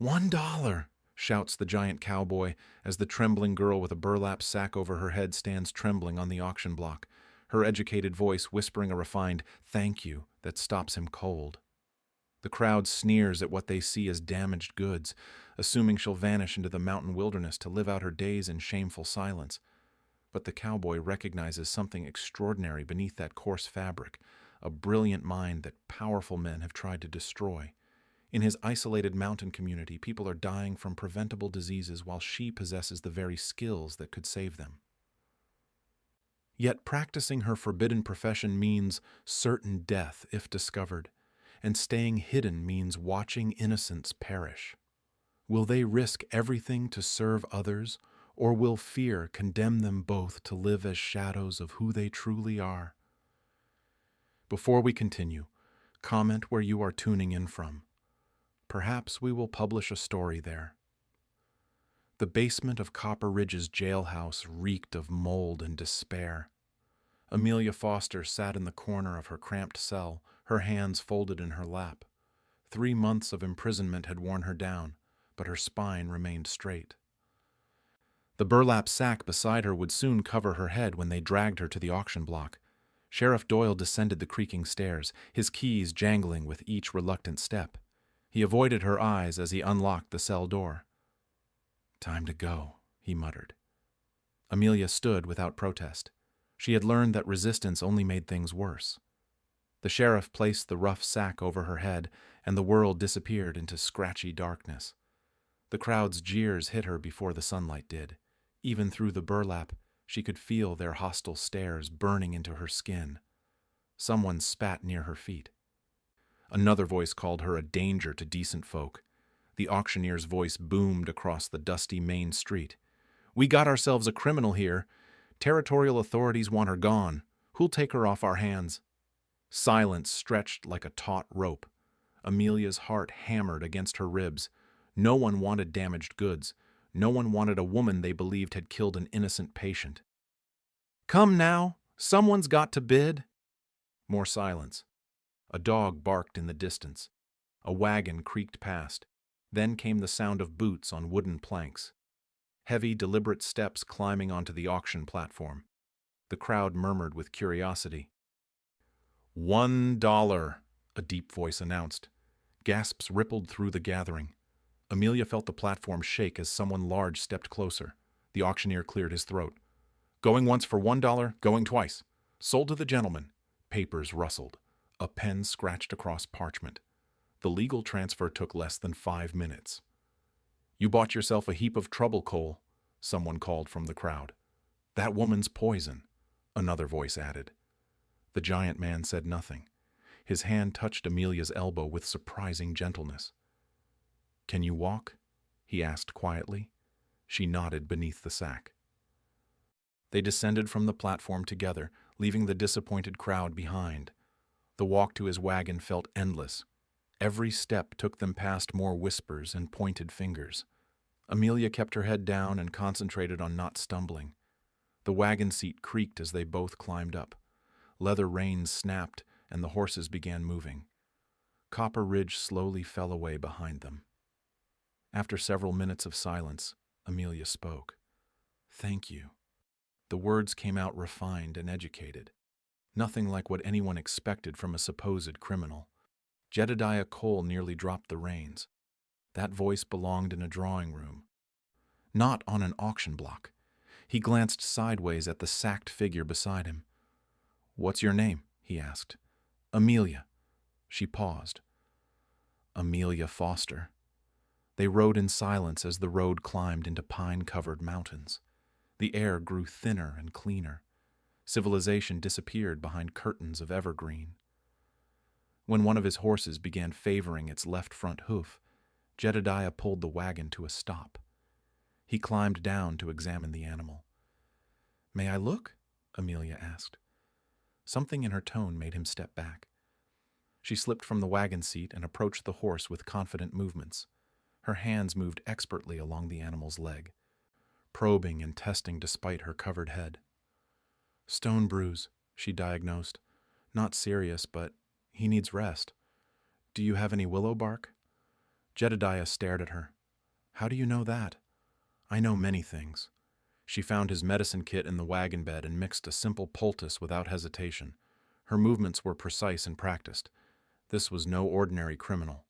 $1, shouts the giant cowboy as the trembling girl with a burlap sack over her head stands trembling on the auction block, her educated voice whispering a refined "thank you" that stops him cold. The crowd sneers at what they see as damaged goods, assuming she'll vanish into the mountain wilderness to live out her days in shameful silence. But the cowboy recognizes something extraordinary beneath that coarse fabric, a brilliant mind that powerful men have tried to destroy. In his isolated mountain community, people are dying from preventable diseases while she possesses the very skills that could save them. Yet practicing her forbidden profession means certain death if discovered, and staying hidden means watching innocents perish. Will they risk everything to serve others, or will fear condemn them both to live as shadows of who they truly are? Before we continue, comment where you are tuning in from. Perhaps we will publish a story there. The basement of Copper Ridge's jailhouse reeked of mold and despair. Amelia Foster sat in the corner of her cramped cell, her hands folded in her lap. 3 months of imprisonment had worn her down, but her spine remained straight. The burlap sack beside her would soon cover her head when they dragged her to the auction block. Sheriff Doyle descended the creaking stairs, his keys jangling with each reluctant step. He avoided her eyes as he unlocked the cell door. "Time to go," he muttered. Amelia stood without protest. She had learned that resistance only made things worse. The sheriff placed the rough sack over her head, and the world disappeared into scratchy darkness. The crowd's jeers hit her before the sunlight did. Even through the burlap, she could feel their hostile stares burning into her skin. Someone spat near her feet. Another voice called her a danger to decent folk. The auctioneer's voice boomed across the dusty main street. "We got ourselves a criminal here. Territorial authorities want her gone. Who'll take her off our hands?" Silence stretched like a taut rope. Amelia's heart hammered against her ribs. No one wanted damaged goods. No one wanted a woman they believed had killed an innocent patient. "Come now, someone's got to bid." More silence. A dog barked in the distance. A wagon creaked past. Then came the sound of boots on wooden planks. Heavy, deliberate steps climbing onto the auction platform. The crowd murmured with curiosity. $1, a deep voice announced. Gasps rippled through the gathering. Amelia felt the platform shake as someone large stepped closer. The auctioneer cleared his throat. "Going once for $1, going twice. Sold to the gentleman." Papers rustled. A pen scratched across parchment. The legal transfer took less than 5 minutes. "You bought yourself a heap of trouble, Cole," someone called from the crowd. "That woman's poison," another voice added. The giant man said nothing. His hand touched Amelia's elbow with surprising gentleness. "Can you walk?" he asked quietly. She nodded beneath the sack. They descended from the platform together, leaving the disappointed crowd behind. The walk to his wagon felt endless. Every step took them past more whispers and pointed fingers. Amelia kept her head down and concentrated on not stumbling. The wagon seat creaked as they both climbed up. Leather reins snapped, and the horses began moving. Copper Ridge slowly fell away behind them. After several minutes of silence, Amelia spoke. "Thank you." The words came out refined and educated. Nothing like what anyone expected from a supposed criminal. Jedediah Cole nearly dropped the reins. That voice belonged in a drawing room, not on an auction block. He glanced sideways at the sacked figure beside him. "What's your name?" he asked. "Amelia." She paused. Amelia Foster. They rode in silence as the road climbed into pine-covered mountains. The air grew thinner and cleaner. Civilization disappeared behind curtains of evergreen. When one of his horses began favoring its left front hoof, Jedediah pulled the wagon to a stop. He climbed down to examine the animal. "May I look?" Amelia asked. Something in her tone made him step back. She slipped from the wagon seat and approached the horse with confident movements. Her hands moved expertly along the animal's leg, probing and testing despite her covered head. "Stone bruise," she diagnosed. "Not serious, but he needs rest. Do you have any willow bark?" Jedediah stared at her. How do you know that? I know many things. She found his medicine kit in the wagon bed and mixed a simple poultice without hesitation. Her movements were precise and practiced. This was no ordinary criminal.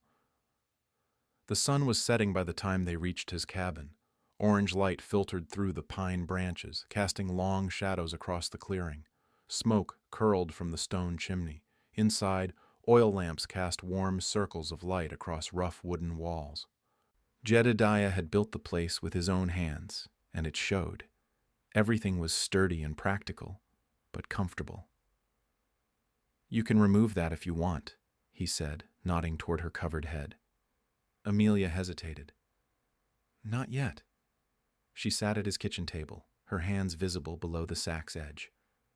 The sun was setting by the time they reached his cabin. Orange light filtered through the pine branches, casting long shadows across the clearing. Smoke curled from the stone chimney. Inside, oil lamps cast warm circles of light across rough wooden walls. Jedediah had built the place with his own hands, and it showed. Everything was sturdy and practical, but comfortable. You can remove that if you want, he said, nodding toward her covered head. Amelia hesitated. Not yet. She sat at his kitchen table, her hands visible below the sack's edge.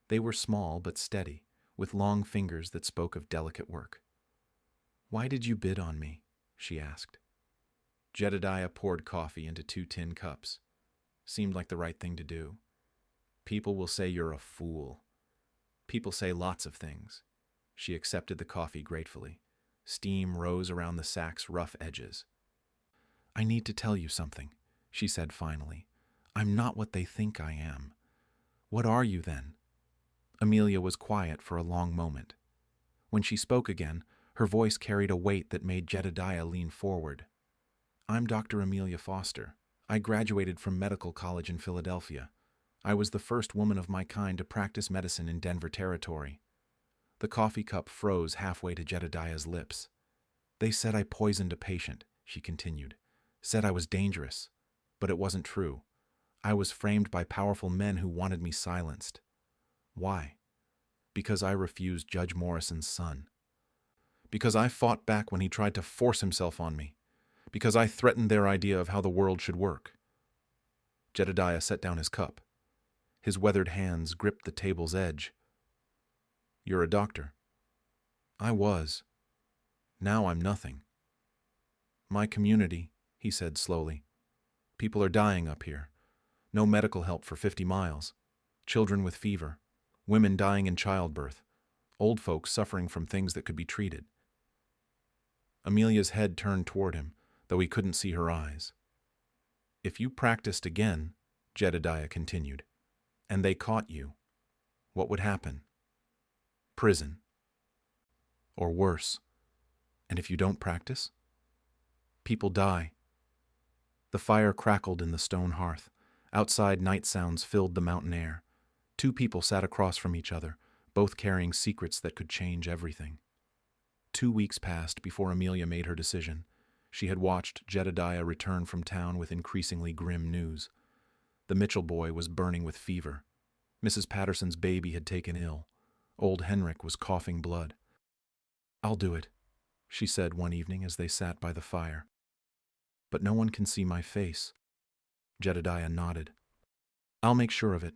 They were small but steady, with long fingers that spoke of delicate work. Why did you bid on me? She asked. Jedediah poured coffee into 2 tin cups. Seemed like the right thing to do. People will say you're a fool. People say lots of things. She accepted the coffee gratefully. Steam rose around the sack's rough edges. I need to tell you something, she said finally. I'm not what they think I am. What are you then? Amelia was quiet for a long moment. When she spoke again, her voice carried a weight that made Jedediah lean forward. I'm Dr. Amelia Foster. I graduated from medical college in Philadelphia. I was the first woman of my kind to practice medicine in Denver Territory. The coffee cup froze halfway to Jedediah's lips. They said I poisoned a patient, she continued. Said I was dangerous. But it wasn't true. I was framed by powerful men who wanted me silenced. Why? Because I refused Judge Morrison's son. Because I fought back when he tried to force himself on me. Because I threatened their idea of how the world should work. Jedediah set down his cup. His weathered hands gripped the table's edge. You're a doctor. I was. Now I'm nothing. My community, he said slowly. People are dying up here. No medical help for 50 miles. Children with fever. Women dying in childbirth. Old folks suffering from things that could be treated. Amelia's head turned toward him, though he couldn't see her eyes. If you practiced again, Jedediah continued, and they caught you, what would happen? Prison. Or worse. And if you don't practice? People die. The fire crackled in the stone hearth. Outside, night sounds filled the mountain air. 2 people sat across from each other, both carrying secrets that could change everything. 2 weeks passed before Amelia made her decision. She had watched Jedediah return from town with increasingly grim news. The Mitchell boy was burning with fever. Mrs. Patterson's baby had taken ill. Old Henrik was coughing blood. I'll do it, she said one evening as they sat by the fire. But no one can see my face. Jedediah nodded. I'll make sure of it.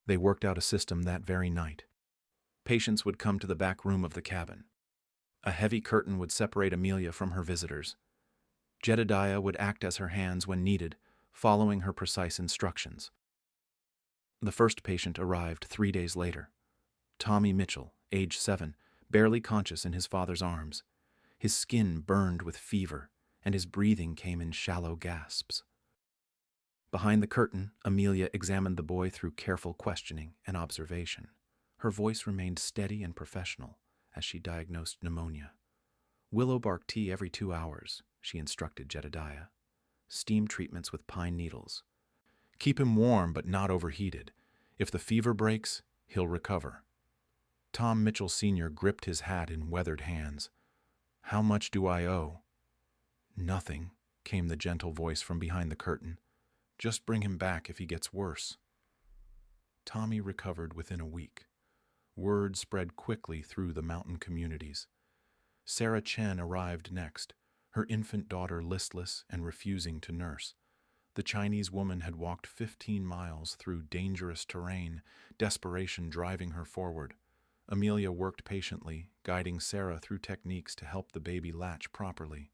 They worked out a system that very night. Patients would come to the back room of the cabin. A heavy curtain would separate Amelia from her visitors. Jedediah would act as her hands when needed, following her precise instructions. The first patient arrived 3 days later. Tommy Mitchell, age 7, barely conscious in his father's arms. His skin burned with fever, and his breathing came in shallow gasps. Behind the curtain, Amelia examined the boy through careful questioning and observation. Her voice remained steady and professional as she diagnosed pneumonia. Willow bark tea every 2 hours, she instructed Jedediah. Steam treatments with pine needles. Keep him warm but not overheated. If the fever breaks, he'll recover. Tom Mitchell Sr. gripped his hat in weathered hands. How much do I owe? Nothing, came the gentle voice from behind the curtain. Just bring him back if he gets worse. Tommy recovered within a week. Word spread quickly through the mountain communities. Sarah Chen arrived next, her infant daughter listless and refusing to nurse. The Chinese woman had walked 15 miles through dangerous terrain, desperation driving her forward. Amelia worked patiently, guiding Sarah through techniques to help the baby latch properly.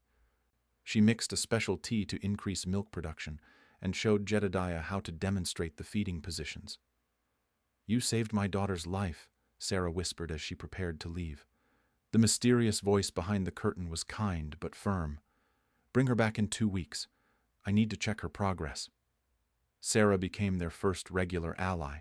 She mixed a special tea to increase milk production and showed Jedediah how to demonstrate the feeding positions. You saved my daughter's life, Sarah whispered as she prepared to leave. The mysterious voice behind the curtain was kind but firm. Bring her back in 2 weeks. I need to check her progress. Sarah became their first regular ally.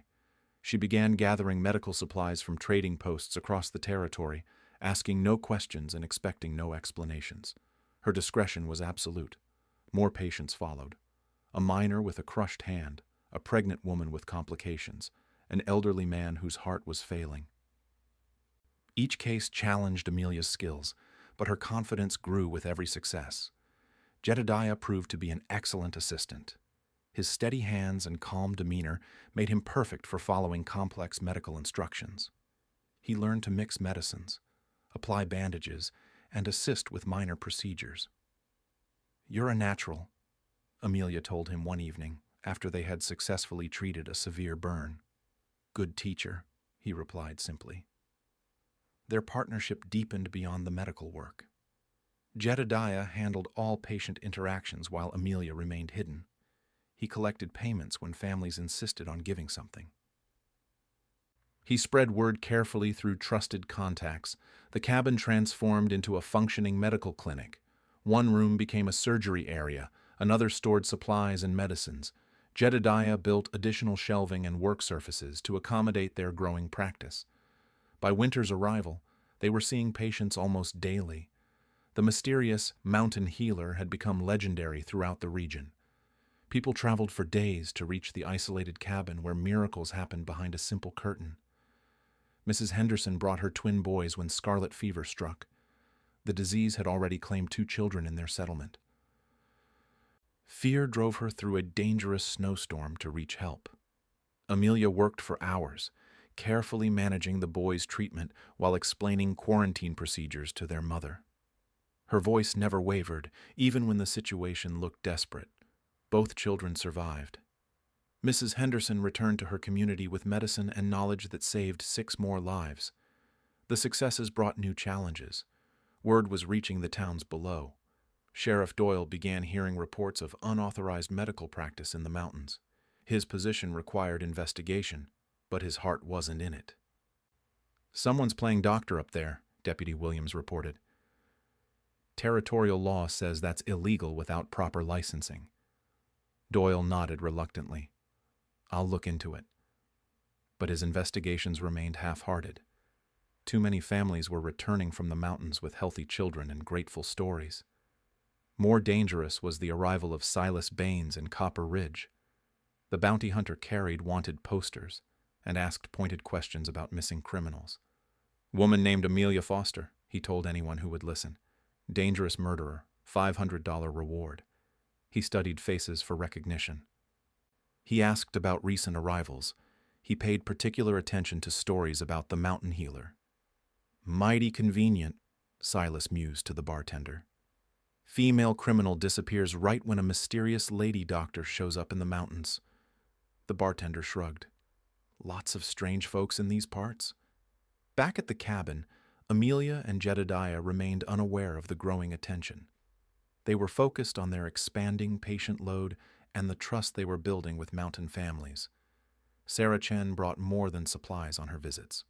She began gathering medical supplies from trading posts across the territory, asking no questions and expecting no explanations. Her discretion was absolute. More patients followed. A miner with a crushed hand, a pregnant woman with complications, an elderly man whose heart was failing. Each case challenged Amelia's skills, but her confidence grew with every success. Jedediah proved to be an excellent assistant. His steady hands and calm demeanor made him perfect for following complex medical instructions. He learned to mix medicines, apply bandages, and assist with minor procedures. "You're a natural," Amelia told him one evening after they had successfully treated a severe burn. "Good teacher," he replied simply. Their partnership deepened beyond the medical work. Jedediah handled all patient interactions while Amelia remained hidden. He collected payments when families insisted on giving something. He spread word carefully through trusted contacts. The cabin transformed into a functioning medical clinic. One room became a surgery area, another stored supplies and medicines. Jedediah built additional shelving and work surfaces to accommodate their growing practice. By winter's arrival, they were seeing patients almost daily. The mysterious mountain healer had become legendary throughout the region. People traveled for days to reach the isolated cabin where miracles happened behind a simple curtain. Mrs. Henderson brought her twin boys when scarlet fever struck. The disease had already claimed 2 children in their settlement. Fear drove her through a dangerous snowstorm to reach help. Amelia worked for hours, carefully managing the boys' treatment while explaining quarantine procedures to their mother. Her voice never wavered, even when the situation looked desperate. Both children survived. Mrs. Henderson returned to her community with medicine and knowledge that saved 6 more lives. The successes brought new challenges. Word was reaching the towns below. Sheriff Doyle began hearing reports of unauthorized medical practice in the mountains. His position required investigation, but his heart wasn't in it. "Someone's playing doctor up there," Deputy Williams reported. "Territorial law says that's illegal without proper licensing." Doyle nodded reluctantly. "I'll look into it." But his investigations remained half-hearted. Too many families were returning from the mountains with healthy children and grateful stories. More dangerous was the arrival of Silas Baines in Copper Ridge. The bounty hunter carried wanted posters and asked pointed questions about missing criminals. "Woman named Amelia Foster," he told anyone who would listen. "Dangerous murderer, $500 reward." He studied faces for recognition. He asked about recent arrivals. He paid particular attention to stories about the mountain healer. "Mighty convenient," Silas mused to the bartender. "Female criminal disappears right when a mysterious lady doctor shows up in the mountains." The bartender shrugged. "Lots of strange folks in these parts." Back at the cabin, Amelia and Jedediah remained unaware of the growing attention. They were focused on their expanding patient load and the trust they were building with mountain families. Sarah Chen brought more than supplies on her visits.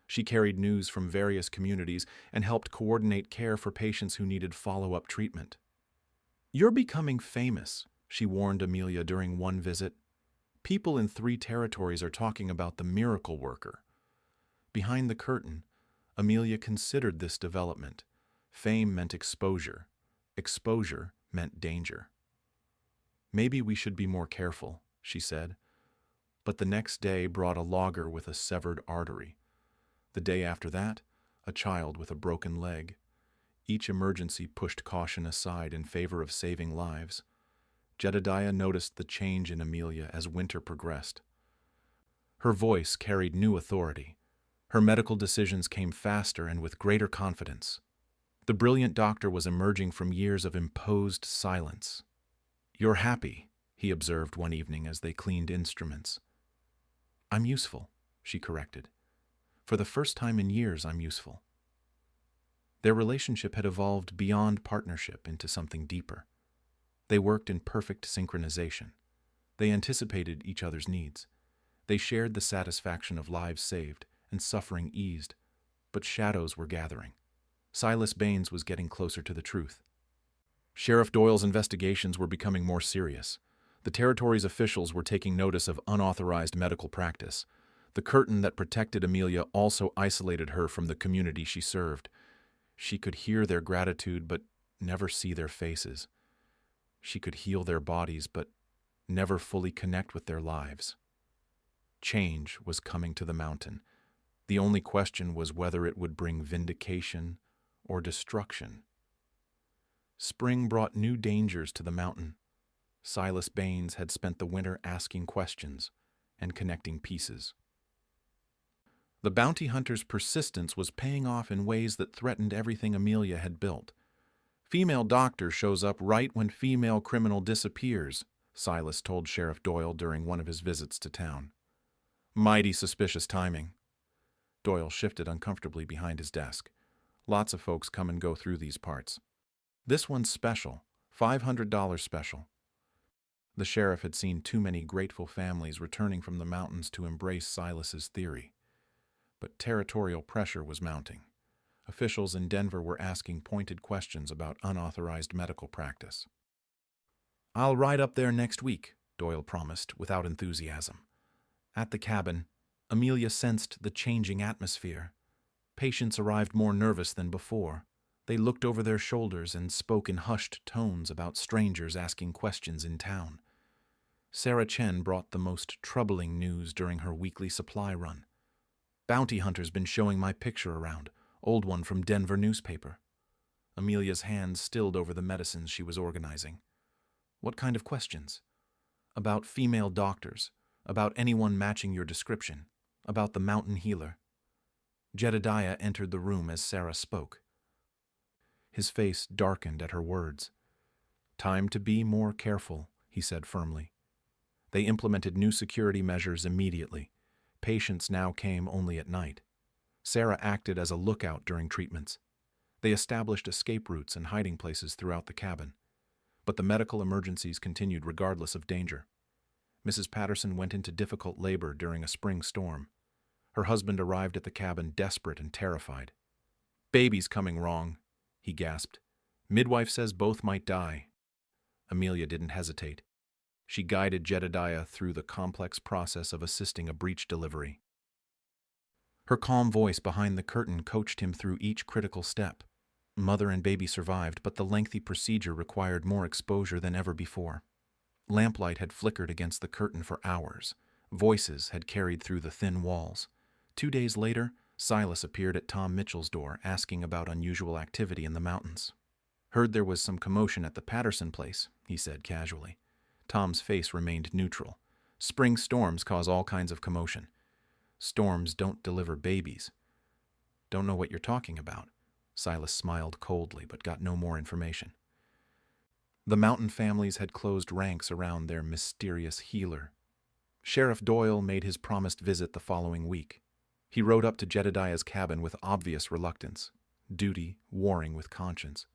She carried news from various communities and helped coordinate care for patients who needed follow-up treatment. "You're becoming famous," she warned Amelia during one visit. "People in 3 territories are talking about the miracle worker." Behind the curtain, Amelia considered this development. Fame meant exposure. Exposure meant danger. "Maybe we should be more careful," she said. But the next day brought a logger with a severed artery. The day after that, a child with a broken leg. Each emergency pushed caution aside in favor of saving lives. Jedediah noticed the change in Amelia as winter progressed. Her voice carried new authority. Her medical decisions came faster and with greater confidence. The brilliant doctor was emerging from years of imposed silence. "You're happy," he observed one evening as they cleaned instruments. "I'm useful," she corrected. "For the first time in years, I'm useful." Their relationship had evolved beyond partnership into something deeper. They worked in perfect synchronization. They anticipated each other's needs. They shared the satisfaction of lives saved and suffering eased, but shadows were gathering. Silas Baines was getting closer to the truth. Sheriff Doyle's investigations were becoming more serious. The territory's officials were taking notice of unauthorized medical practice. The curtain that protected Amelia also isolated her from the community she served. She could hear their gratitude but never see their faces. She could heal their bodies but never fully connect with their lives. Change was coming to the mountain. The only question was whether it would bring vindication or destruction. Spring brought new dangers to the mountain. Silas Baines had spent the winter asking questions and connecting pieces. The bounty hunter's persistence was paying off in ways that threatened everything Amelia had built. Female doctor shows up right when female criminal disappears, Silas told Sheriff Doyle during one of his visits to town. Mighty suspicious timing. Doyle shifted uncomfortably behind his desk. Lots of folks come and go through these parts. This one's special, $500 special. The sheriff had seen too many grateful families returning from the mountains to embrace Silas's theory. But territorial pressure was mounting. Officials in Denver were asking pointed questions about unauthorized medical practice. "I'll ride up there next week," Doyle promised, without enthusiasm. At the cabin, Amelia sensed the changing atmosphere. Patients arrived more nervous than before. They looked over their shoulders and spoke in hushed tones about strangers asking questions in town. Sarah Chen brought the most troubling news during her weekly supply run. "Bounty hunter's been showing my picture around, old one from Denver newspaper." Amelia's hands stilled over the medicines she was organizing. "What kind of questions?" "About female doctors, about anyone matching your description, about the mountain healer." Jedediah entered the room as Sarah spoke. His face darkened at her words. "Time to be more careful," he said firmly. They implemented new security measures immediately. Patients now came only at night. Sarah acted as a lookout during treatments. They established escape routes and hiding places throughout the cabin. But the medical emergencies continued regardless of danger. Mrs. Patterson went into difficult labor during a spring storm. Her husband arrived at the cabin desperate and terrified. "Baby's coming wrong," he gasped. "Midwife says both might die." Amelia didn't hesitate. She guided Jedediah through the complex process of assisting a breech delivery. Her calm voice behind the curtain coached him through each critical step. Mother and baby survived, but the lengthy procedure required more exposure than ever before. Lamplight had flickered against the curtain for hours. Voices had carried through the thin walls. 2 days later, Silas appeared at Tom Mitchell's door asking about unusual activity in the mountains. "Heard there was some commotion at the Patterson place," he said casually. Tom's face remained neutral. "Spring storms cause all kinds of commotion. Storms don't deliver babies." "Don't know what you're talking about." Silas smiled coldly but got no more information. The mountain families had closed ranks around their mysterious healer. Sheriff Doyle made his promised visit the following week. He rode up to Jedediah's cabin with obvious reluctance, duty warring with conscience.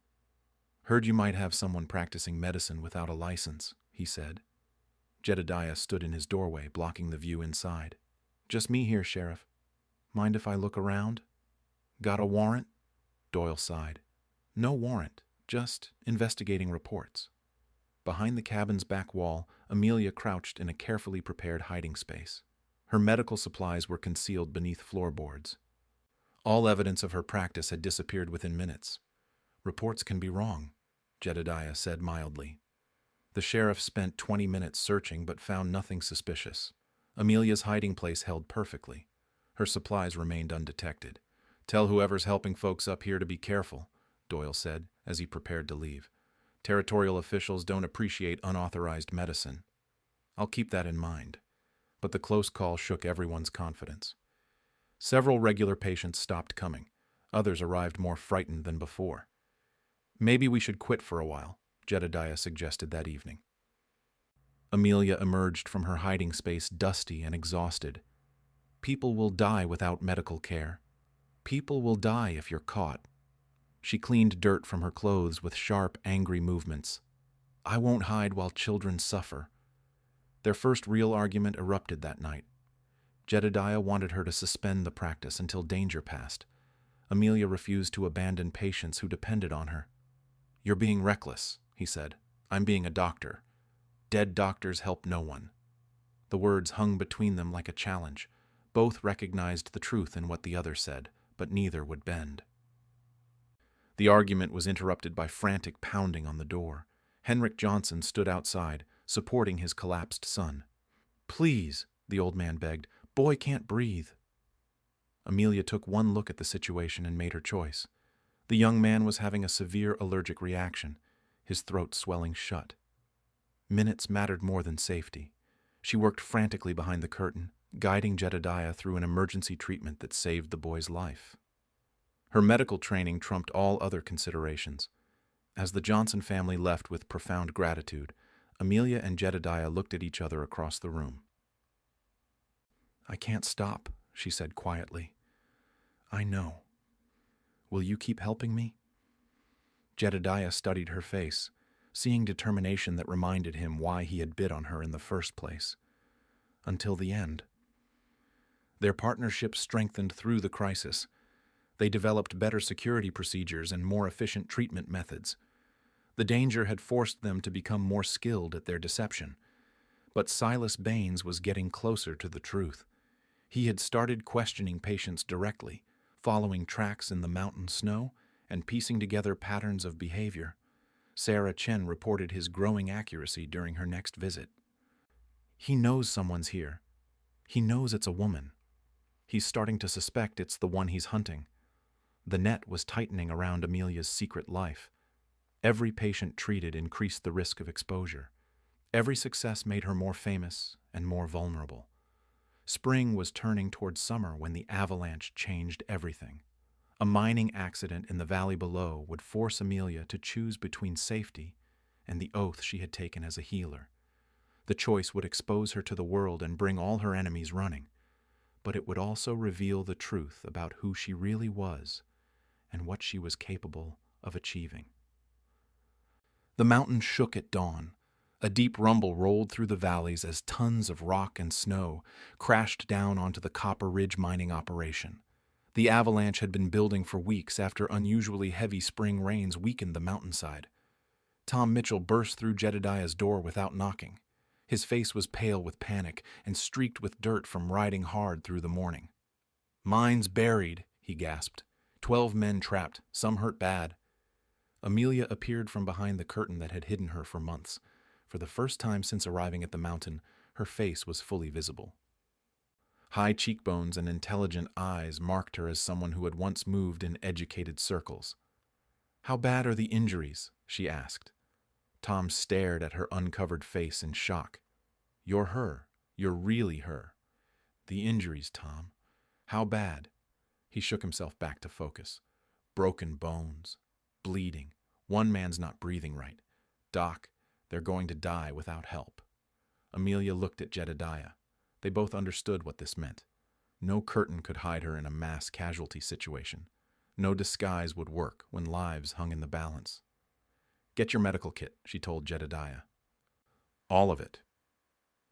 "Heard you might have someone practicing medicine without a license," he said. Jedediah stood in his doorway, blocking the view inside. "Just me here, Sheriff. Mind if I look around?" "Got a warrant?" Doyle sighed. "No warrant, just investigating reports." Behind the cabin's back wall, Amelia crouched in a carefully prepared hiding space. Her medical supplies were concealed beneath floorboards. All evidence of her practice had disappeared within minutes. "Reports can be wrong," Jedediah said mildly. The sheriff spent 20 minutes searching but found nothing suspicious. Amelia's hiding place held perfectly. Her supplies remained undetected. "Tell whoever's helping folks up here to be careful," Doyle said as he prepared to leave. "Territorial officials don't appreciate unauthorized medicine." "I'll keep that in mind." But the close call shook everyone's confidence. Several regular patients stopped coming. Others arrived more frightened than before. "Maybe we should quit for a while," Jedediah suggested that evening. Amelia emerged from her hiding space dusty and exhausted. "People will die without medical care. People will die if you're caught." She cleaned dirt from her clothes with sharp, angry movements. "I won't hide while children suffer." Their first real argument erupted that night. Jedediah wanted her to suspend the practice until danger passed. Amelia refused to abandon patients who depended on her. "You're being reckless," he said. "I'm being a doctor. Dead doctors help no one." The words hung between them like a challenge. Both recognized the truth in what the other said, but neither would bend. The argument was interrupted by frantic pounding on the door. Henrik Johnson stood outside, supporting his collapsed son. "Please," the old man begged. "Boy can't breathe." Amelia took one look at the situation and made her choice. The young man was having a severe allergic reaction, his throat swelling shut. Minutes mattered more than safety. She worked frantically behind the curtain, guiding Jedediah through an emergency treatment that saved the boy's life. Her medical training trumped all other considerations. As the Johnson family left with profound gratitude, Amelia and Jedediah looked at each other across the room. "I can't stop," she said quietly. "I know. Will you keep helping me?" Jedediah studied her face, seeing determination that reminded him why he had bid on her in the first place. Until the end. Their partnership strengthened through the crisis. They developed better security procedures and more efficient treatment methods. The danger had forced them to become more skilled at their deception. But Silas Baines was getting closer to the truth. He had started questioning patients directly, following tracks in the mountain snow and piecing together patterns of behavior. Sarah Chen reported his growing accuracy during her next visit. "He knows someone's here. He knows it's a woman. He's starting to suspect it's the one he's hunting." The net was tightening around Amelia's secret life. Every patient treated increased the risk of exposure. Every success made her more famous and more vulnerable. Spring was turning towards summer when the avalanche changed everything. A mining accident in the valley below would force Amelia to choose between safety and the oath she had taken as a healer. The choice would expose her to the world and bring all her enemies running, but it would also reveal the truth about who she really was and what she was capable of achieving. The mountain shook at dawn. A deep rumble rolled through the valleys as tons of rock and snow crashed down onto the Copper Ridge mining operation. The avalanche had been building for weeks after unusually heavy spring rains weakened the mountainside. Tom Mitchell burst through Jedediah's door without knocking. His face was pale with panic and streaked with dirt from riding hard through the morning. "Mines buried," he gasped. 12 men trapped, some hurt bad. Amelia appeared from behind the curtain that had hidden her for months. For the first time since arriving at the mountain, her face was fully visible. High cheekbones and intelligent eyes marked her as someone who had once moved in educated circles. "How bad are the injuries?" she asked. Tom stared at her uncovered face in shock. "You're her. You're really her." "The injuries, Tom. How bad?" He shook himself back to focus. "Broken bones. Bleeding. One man's not breathing right. Doc, they're going to die without help." Amelia looked at Jedediah. They both understood what this meant. No curtain could hide her in a mass casualty situation. No disguise would work when lives hung in the balance. "Get your medical kit," she told Jedediah. "All of it."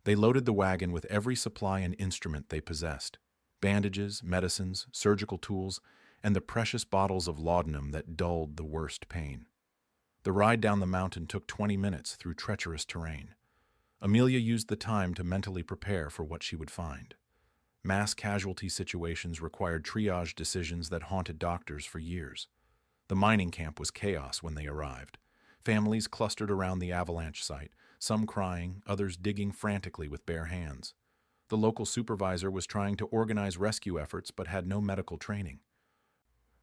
They loaded the wagon with every supply and instrument they possessed. Bandages, medicines, surgical tools, and the precious bottles of laudanum that dulled the worst pain. The ride down the mountain took 20 minutes through treacherous terrain. Amelia used the time to mentally prepare for what she would find. Mass casualty situations required triage decisions that haunted doctors for years. The mining camp was chaos when they arrived. Families clustered around the avalanche site, some crying, others digging frantically with bare hands. The local supervisor was trying to organize rescue efforts but had no medical training.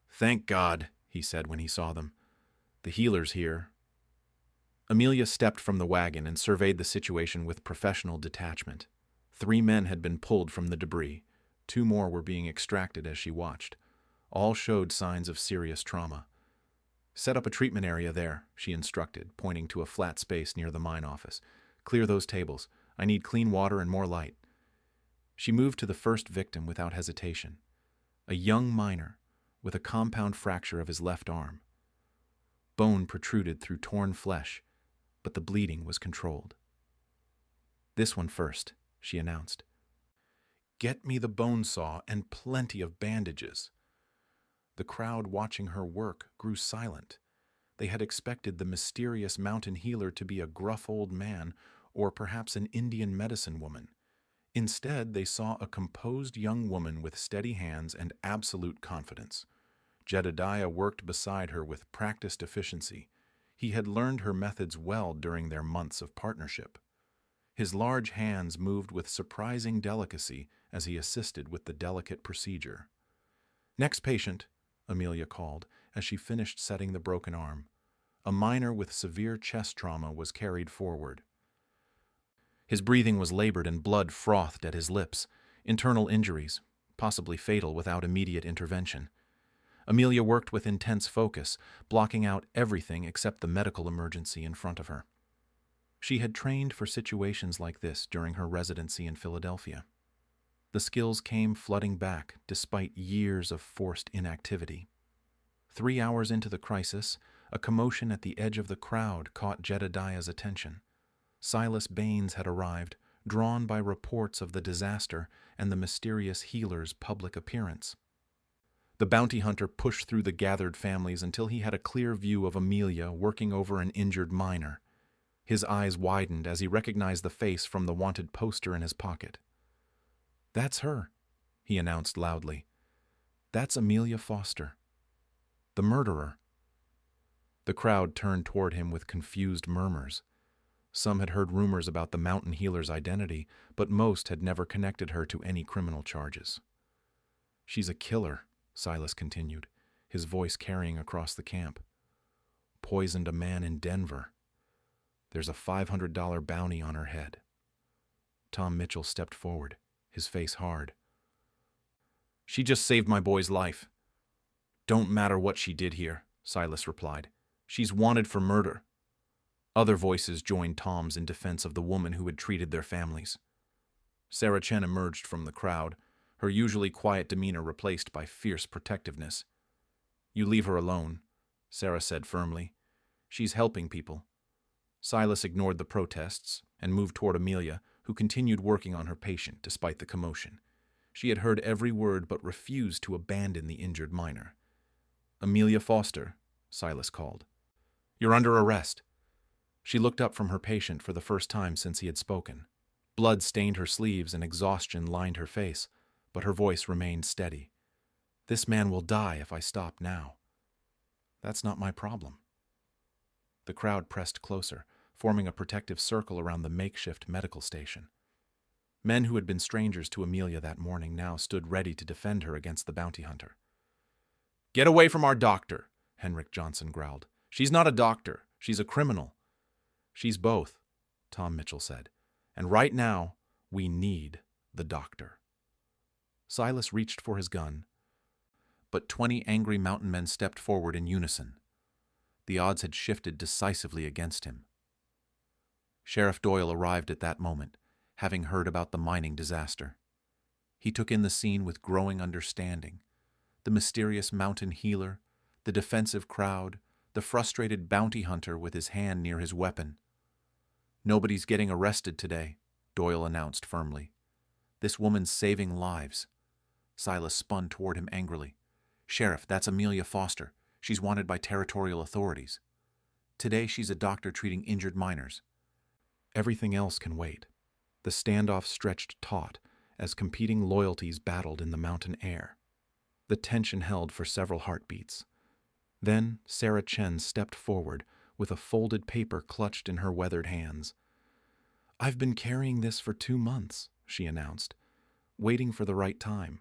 "Thank God," he said when he saw them. "The healer's here." Amelia stepped from the wagon and surveyed the situation with professional detachment. 3 men had been pulled from the debris. 2 more were being extracted as she watched. All showed signs of serious trauma. "Set up a treatment area there," she instructed, pointing to a flat space near the mine office. "Clear those tables. I need clean water and more light." She moved to the first victim without hesitation. A young miner with a compound fracture of his left arm. Bone protruded through torn flesh, but the bleeding was controlled. "This one first," she announced. "Get me the bone saw and plenty of bandages." The crowd watching her work grew silent. They had expected the mysterious mountain healer to be a gruff old man or perhaps an Indian medicine woman. Instead, they saw a composed young woman with steady hands and absolute confidence. Jedediah worked beside her with practiced efficiency. He had learned her methods well during their months of partnership. His large hands moved with surprising delicacy as he assisted with the delicate procedure. "Next patient," Amelia called as she finished setting the broken arm. A miner with severe chest trauma was carried forward. His breathing was labored and blood frothed at his lips. Internal injuries, possibly fatal without immediate intervention. Amelia worked with intense focus, blocking out everything except the medical emergency in front of her. She had trained for situations like this during her residency in Philadelphia. The skills came flooding back despite years of forced inactivity. 3 hours into the crisis, a commotion at the edge of the crowd caught Jedediah's attention. Silas Baines had arrived, drawn by reports of the disaster and the mysterious healer's public appearance. The bounty hunter pushed through the gathered families until he had a clear view of Amelia working over an injured miner. His eyes widened as he recognized the face from the wanted poster in his pocket. "That's her," he announced loudly. "That's Amelia Foster. The murderer." The crowd turned toward him with confused murmurs. Some had heard rumors about the mountain healer's identity, but most had never connected her to any criminal charges. "She's a killer," Silas continued, his voice carrying across the camp. "Poisoned a man in Denver. There's a $500 bounty on her head." Tom Mitchell stepped forward, his face hard. "She just saved my boy's life." "Don't matter what she did here," Silas replied. "She's wanted for murder." Other voices joined Tom's in defense of the woman who had treated their families. Sarah Chen emerged from the crowd, her usually quiet demeanor replaced by fierce protectiveness. "You leave her alone," Sarah said firmly. "She's helping people." Silas ignored the protests and moved toward Amelia, who continued working on her patient despite the commotion. She had heard every word but refused to abandon the injured miner. "Amelia Foster," Silas called. "You're under arrest." She looked up from her patient for the first time since he had spoken. Blood stained her sleeves and exhaustion lined her face, but her voice remained steady. "This man will die if I stop now." "That's not my problem." The crowd pressed closer, forming a protective circle around the makeshift medical station. Men who had been strangers to Amelia that morning now stood ready to defend her against the bounty hunter. "Get away from our doctor," Henrik Johnson growled. "She's not a doctor. She's a criminal." "She's both," Tom Mitchell said. "And right now, we need the doctor." Silas reached for his gun, but 20 angry mountain men stepped forward in unison. The odds had shifted decisively against him. Sheriff Doyle arrived at that moment, having heard about the mining disaster. He took in the scene with growing understanding. The mysterious mountain healer, the defensive crowd, the frustrated bounty hunter with his hand near his weapon. "Nobody's getting arrested today," Doyle announced firmly. "This woman's saving lives." Silas spun toward him angrily. "Sheriff, that's Amelia Foster. She's wanted by territorial authorities. Today she's a doctor treating injured miners." Everything else can wait. The standoff stretched taut as competing loyalties battled in the mountain air. The tension held for several heartbeats. Then Sarah Chen stepped forward with a folded paper clutched in her weathered hands. "I've been carrying this for 2 months," she announced, waiting for the right time.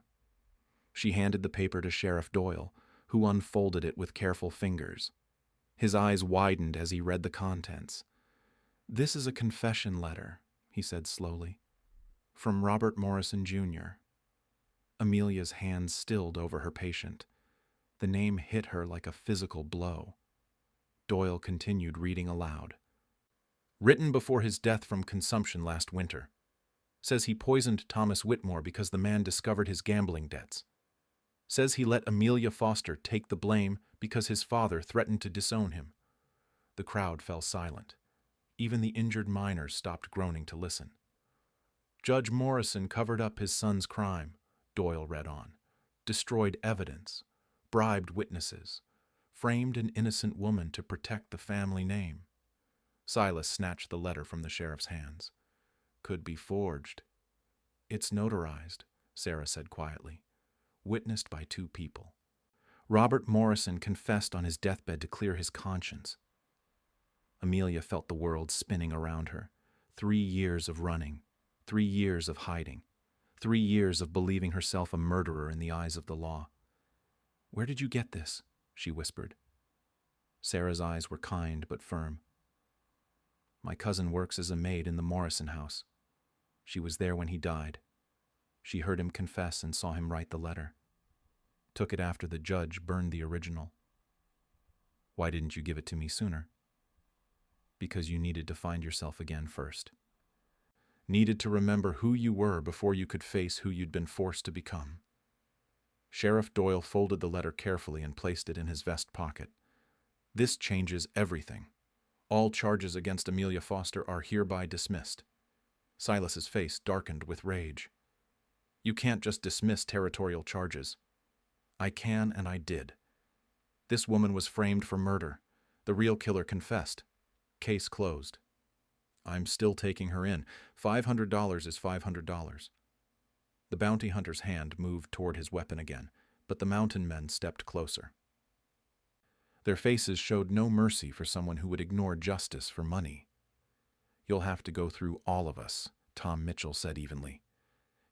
She handed the paper to Sheriff Doyle, who unfolded it with careful fingers. His eyes widened as he read the contents. "This is a confession letter," he said slowly, "from Robert Morrison, Jr." Amelia's hands stilled over her patient. The name hit her like a physical blow. Doyle continued reading aloud. "Written before his death from consumption last winter. Says he poisoned Thomas Whitmore because the man discovered his gambling debts. Says he let Amelia Foster take the blame because his father threatened to disown him." The crowd fell silent. Even the injured miners stopped groaning to listen. "Judge Morrison covered up his son's crime," Doyle read on. "Destroyed evidence, bribed witnesses, Framed an innocent woman to protect the family name. Silas snatched the letter from the sheriff's hands. Could be forged. It's notarized, Sarah said quietly. Witnessed by 2 people. Robert Morrison confessed on his deathbed to clear his conscience. Amelia felt the world spinning around her. 3 years of running. 3 years of hiding. 3 years of believing herself a murderer in the eyes of the law. Where did you get this? She whispered. Sarah's eyes were kind but firm. My cousin works as a maid in the Morrison house. She was there when he died. She heard him confess and saw him write the letter. Took it after the judge burned the original. Why didn't you give it to me sooner? Because you needed to find yourself again first. Needed to remember who you were before you could face who you'd been forced to become. Sheriff Doyle folded the letter carefully and placed it in his vest pocket. This changes everything. All charges against Amelia Foster are hereby dismissed. Silas's face darkened with rage. You can't just dismiss territorial charges. I can, and I did. This woman was framed for murder. The real killer confessed. Case closed. I'm still taking her in. $500 is $500. The bounty hunter's hand moved toward his weapon again, but the mountain men stepped closer. Their faces showed no mercy for someone who would ignore justice for money. You'll have to go through all of us, Tom Mitchell said evenly.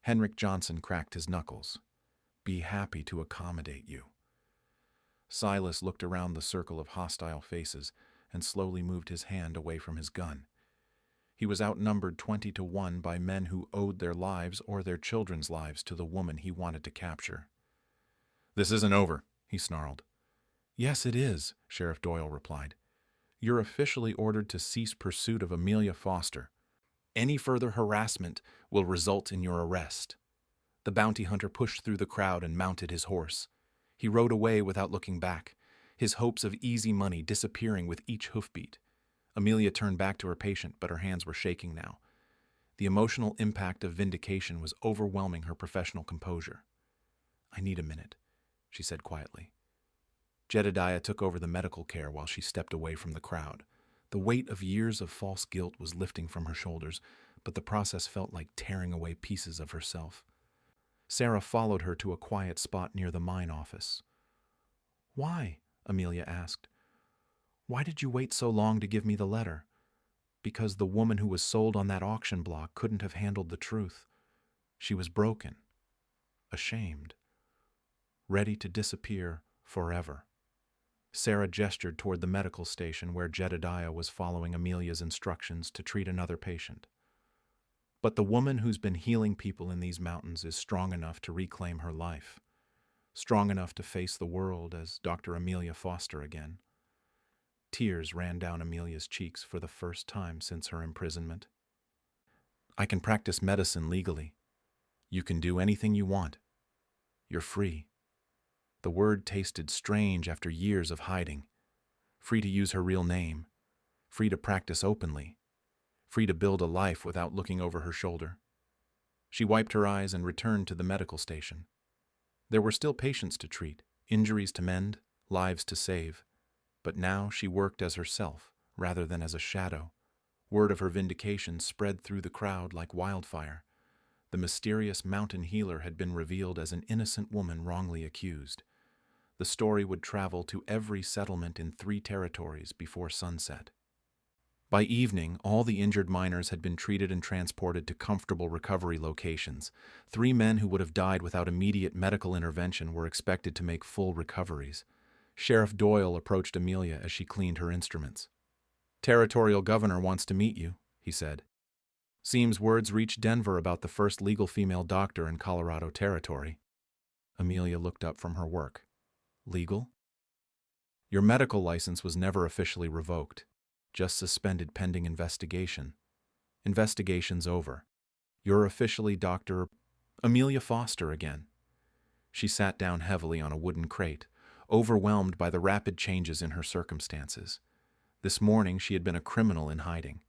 Henrik Johnson cracked his knuckles. Be happy to accommodate you. Silas looked around the circle of hostile faces and slowly moved his hand away from his gun. He was outnumbered 20-1 by men who owed their lives or their children's lives to the woman he wanted to capture. This isn't over, he snarled. Yes, it is, Sheriff Doyle replied. You're officially ordered to cease pursuit of Amelia Foster. Any further harassment will result in your arrest. The bounty hunter pushed through the crowd and mounted his horse. He rode away without looking back, his hopes of easy money disappearing with each hoofbeat. Amelia turned back to her patient, but her hands were shaking now. The emotional impact of vindication was overwhelming her professional composure. I need a minute, she said quietly. Jedediah took over the medical care while she stepped away from the crowd. The weight of years of false guilt was lifting from her shoulders, but the process felt like tearing away pieces of herself. Sarah followed her to a quiet spot near the mine office. Why? Amelia asked. Why did you wait so long to give me the letter? Because the woman who was sold on that auction block couldn't have handled the truth. She was broken, ashamed, ready to disappear forever. Sarah gestured toward the medical station where Jedediah was following Amelia's instructions to treat another patient. But the woman who's been healing people in these mountains is strong enough to reclaim her life, strong enough to face the world as Dr. Amelia Foster again. Tears ran down Amelia's cheeks for the first time since her imprisonment. I can practice medicine legally. You can do anything you want. You're free. The word tasted strange after years of hiding. Free to use her real name. Free to practice openly. Free to build a life without looking over her shoulder. She wiped her eyes and returned to the medical station. There were still patients to treat, injuries to mend, lives to save. But now she worked as herself, rather than as a shadow. Word of her vindication spread through the crowd like wildfire. The mysterious mountain healer had been revealed as an innocent woman wrongly accused. The story would travel to every settlement in 3 territories before sunset. By evening, all the injured miners had been treated and transported to comfortable recovery locations. 3 men who would have died without immediate medical intervention were expected to make full recoveries. Sheriff Doyle approached Amelia as she cleaned her instruments. Territorial governor wants to meet you, he said. Seems words reached Denver about the first legal female doctor in Colorado Territory. Amelia looked up from her work. Legal? Your medical license was never officially revoked, just suspended pending investigation. Investigation's over. You're officially Dr. Amelia Foster again. She sat down heavily on a wooden crate, overwhelmed by the rapid changes in her circumstances. This morning she had been a criminal in hiding.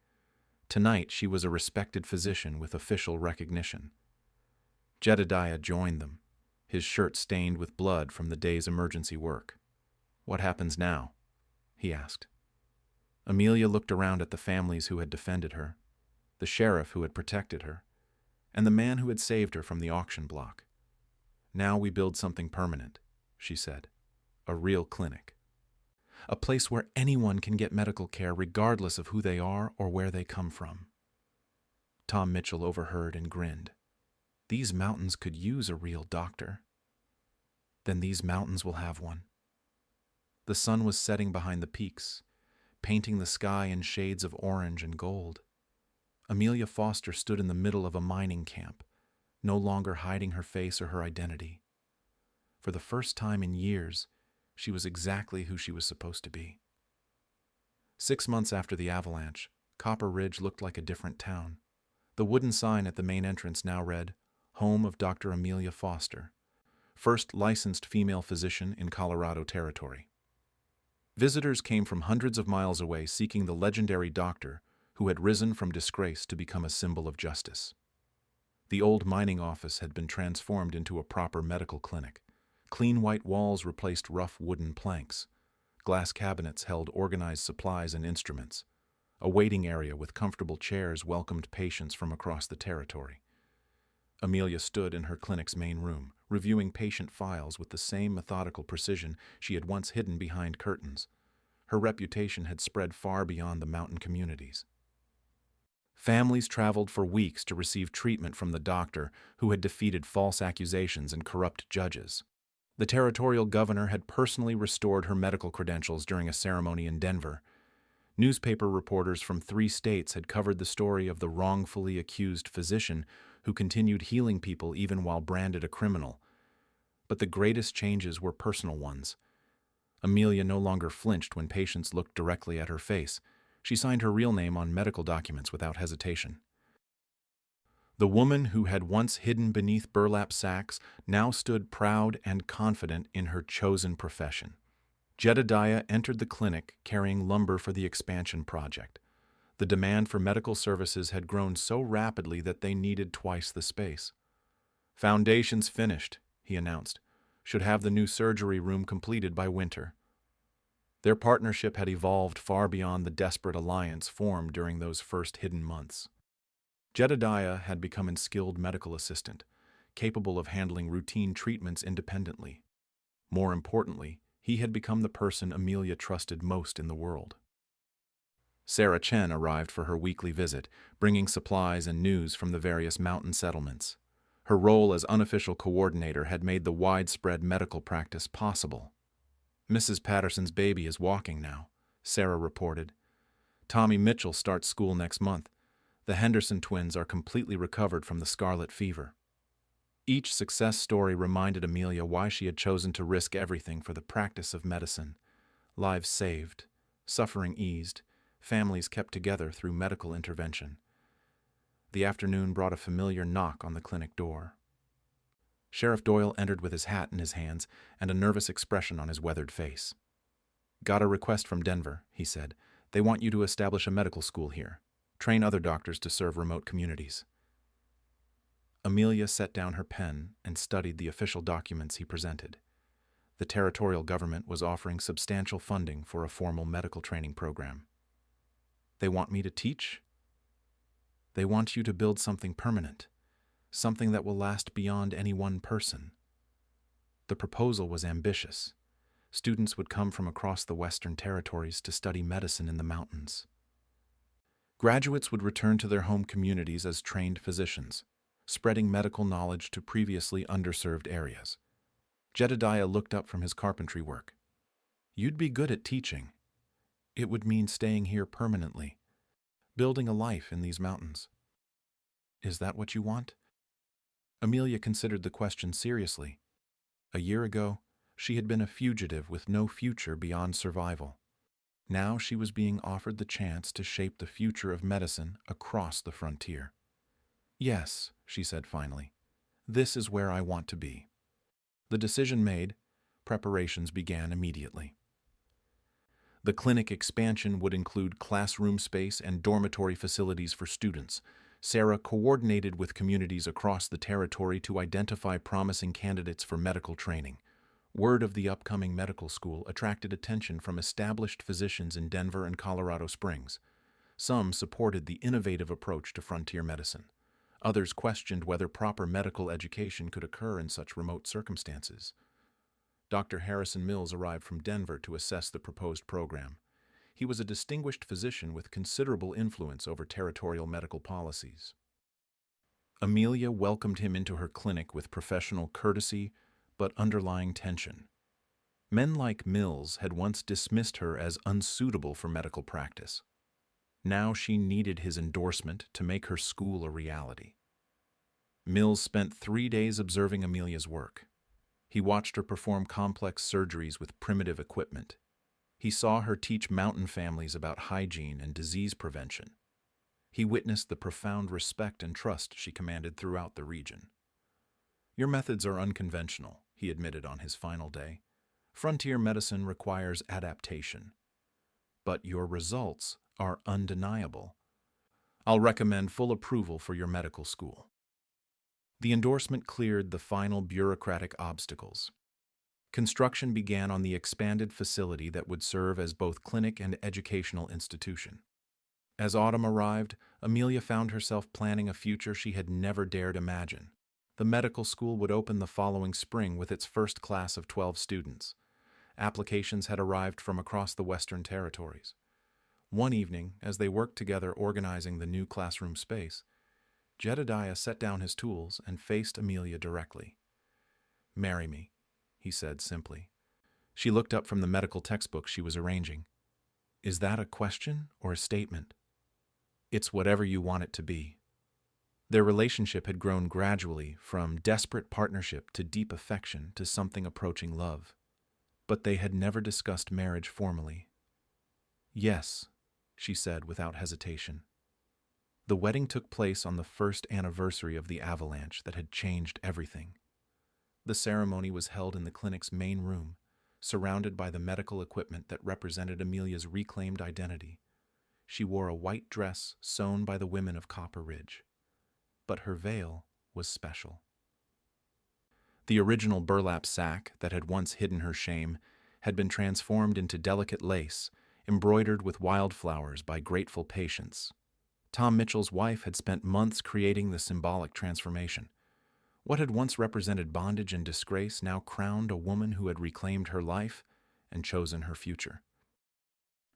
Tonight she was a respected physician with official recognition. Jedediah joined them, his shirt stained with blood from the day's emergency work. "What happens now?" he asked. Amelia looked around at the families who had defended her, the sheriff who had protected her, and the man who had saved her from the auction block. "Now we build something permanent," she said. "A real clinic. A place where anyone can get medical care regardless of who they are or where they come from." Tom Mitchell overheard and grinned. These mountains could use a real doctor. Then these mountains will have one. The sun was setting behind the peaks, painting the sky in shades of orange and gold. Amelia Foster stood in the middle of a mining camp, no longer hiding her face or her identity. For the first time in years, she was exactly who she was supposed to be. 6 months after the avalanche, Copper Ridge looked like a different town. The wooden sign at the main entrance now read, "Home of Dr. Amelia Foster, first licensed female physician in Colorado Territory." Visitors came from hundreds of miles away seeking the legendary doctor who had risen from disgrace to become a symbol of justice. The old mining office had been transformed into a proper medical clinic. Clean white walls replaced rough wooden planks. Glass cabinets held organized supplies and instruments. A waiting area with comfortable chairs welcomed patients from across the territory. Amelia stood in her clinic's main room, reviewing patient files with the same methodical precision she had once hidden behind curtains. Her reputation had spread far beyond the mountain communities. Families traveled for weeks to receive treatment from the doctor who had defeated false accusations and corrupt judges. The territorial governor had personally restored her medical credentials during a ceremony in Denver. Newspaper reporters from 3 states had covered the story of the wrongfully accused physician who continued healing people even while branded a criminal. But the greatest changes were personal ones. Amelia no longer flinched when patients looked directly at her face. She signed her real name on medical documents without hesitation. The woman who had once hidden beneath burlap sacks now stood proud and confident in her chosen profession. Jedediah entered the clinic carrying lumber for the expansion project. The demand for medical services had grown so rapidly that they needed twice the space. "Foundations finished," he announced. "Should have the new surgery room completed by winter." Their partnership had evolved far beyond the desperate alliance formed during those first hidden months. Jedediah had become a skilled medical assistant, capable of handling routine treatments independently. More importantly, he had become the person Amelia trusted most in the world. Sarah Chen arrived for her weekly visit, bringing supplies and news from the various mountain settlements. Her role as unofficial coordinator had made the widespread medical practice possible. "Mrs. Patterson's baby is walking now," Sarah reported. "Tommy Mitchell starts school next month. The Henderson twins are completely recovered from the scarlet fever." Each success story reminded Amelia why she had chosen to risk everything for the practice of medicine. Lives saved, suffering eased, families kept together through medical intervention. The afternoon brought a familiar knock on the clinic door. Sheriff Doyle entered with his hat in his hands and a nervous expression on his weathered face. "Got a request from Denver," he said. "They want you to establish a medical school here. Train other doctors to serve remote communities." Amelia set down her pen and studied the official documents he presented. The territorial government was offering substantial funding for a formal medical training program. "They want me to teach?" "They want you to build something permanent, something that will last beyond any one person." The proposal was ambitious. Students would come from across the Western Territories to study medicine in the mountains. Graduates would return to their home communities as trained physicians, spreading medical knowledge to previously underserved areas. Jedediah looked up from his carpentry work. "You'd be good at teaching. It would mean staying here permanently, building a life in these mountains. Is that what you want?" Amelia considered the question seriously. A year ago, she had been a fugitive with no future beyond survival. Now she was being offered the chance to shape the future of medicine across the frontier. "Yes," she said finally. "This is where I want to be." The decision made, preparations began immediately. The clinic expansion would include classroom space and dormitory facilities for students. Sarah coordinated with communities across the territory to identify promising candidates for medical training. Word of the upcoming medical school attracted attention from established physicians in Denver and Colorado Springs. Some supported the innovative approach to frontier medicine. Others questioned whether proper medical education could occur in such remote circumstances. Dr. Harrison Mills arrived from Denver to assess the proposed program. He was a distinguished physician with considerable influence over territorial medical policies. Amelia welcomed him into her clinic with professional courtesy but underlying tension. Men like Mills had once dismissed her as unsuitable for medical practice. Now she needed his endorsement to make her school a reality. Mills spent 3 days observing Amelia's work. He watched her perform complex surgeries with primitive equipment. He saw her teach mountain families about hygiene and disease prevention. He witnessed the profound respect and trust she commanded throughout the region. "Your methods are unconventional," he admitted on his final day. "Frontier medicine requires adaptation. But your results are undeniable. I'll recommend full approval for your medical school." The endorsement cleared the final bureaucratic obstacles. Construction began on the expanded facility that would serve as both clinic and educational institution. As autumn arrived, Amelia found herself planning a future she had never dared imagine. The medical school would open the following spring with its first class of 12 students. Applications had arrived from across the Western Territories. One evening, as they worked together organizing the new classroom space, Jedediah set down his tools and faced Amelia directly. "Marry me," he said simply. She looked up from the medical textbook she was arranging. "Is that a question or a statement?" "It's whatever you want it to be." Their relationship had grown gradually from desperate partnership to deep affection to something approaching love. But they had never discussed marriage formally. "Yes," she said without hesitation. The wedding took place on the first anniversary of the avalanche that had changed everything. The ceremony was held in the clinic's main room, surrounded by the medical equipment that represented Amelia's reclaimed identity. She wore a white dress sewn by the women of Copper Ridge. But her veil was special. The original burlap sack that had once hidden her shame had been transformed into delicate lace, embroidered with wildflowers by grateful patients. Tom Mitchell's wife had spent months creating the symbolic transformation. What had once represented bondage and disgrace now crowned a woman who had reclaimed her life and chosen her future.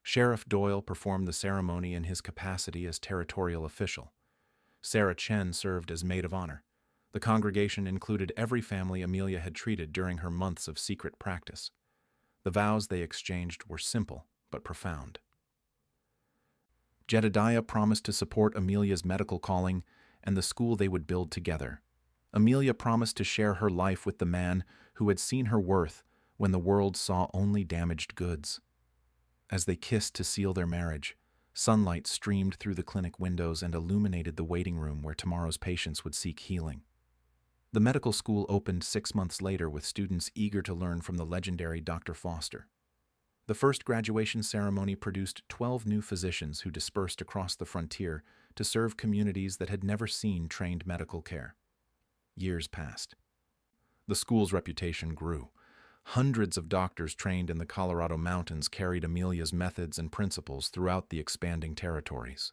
Sheriff Doyle performed the ceremony in his capacity as territorial official. Sarah Chen served as maid of honor. The congregation included every family Amelia had treated during her months of secret practice. The vows they exchanged were simple but profound. Jedediah promised to support Amelia's medical calling and the school they would build together. Amelia promised to share her life with the man who had seen her worth when the world saw only damaged goods. As they kissed to seal their marriage, sunlight streamed through the clinic windows and illuminated the waiting room where tomorrow's patients would seek healing. The medical school opened 6 months later with students eager to learn from the legendary Dr. Foster. The first graduation ceremony produced 12 new physicians who dispersed across the frontier to serve communities that had never seen trained medical care. Years passed. The school's reputation grew. Hundreds of doctors trained in the Colorado mountains carried Amelia's methods and principles throughout the expanding territories.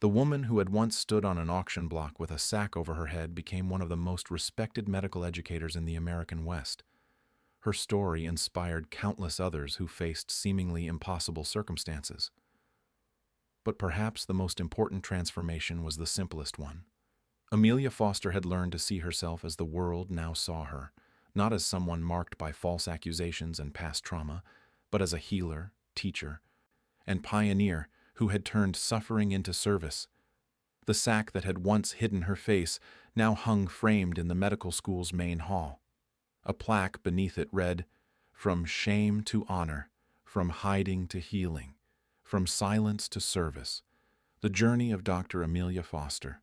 The woman who had once stood on an auction block with a sack over her head became one of the most respected medical educators in the American West. Her story inspired countless others who faced seemingly impossible circumstances. But perhaps the most important transformation was the simplest one. Amelia Foster had learned to see herself as the world now saw her, not as someone marked by false accusations and past trauma, but as a healer, teacher, and pioneer who had turned suffering into service. The sack that had once hidden her face now hung framed in the medical school's main hall. A plaque beneath it read, "From shame to honor, from hiding to healing, from silence to service, the journey of Dr. Amelia Foster."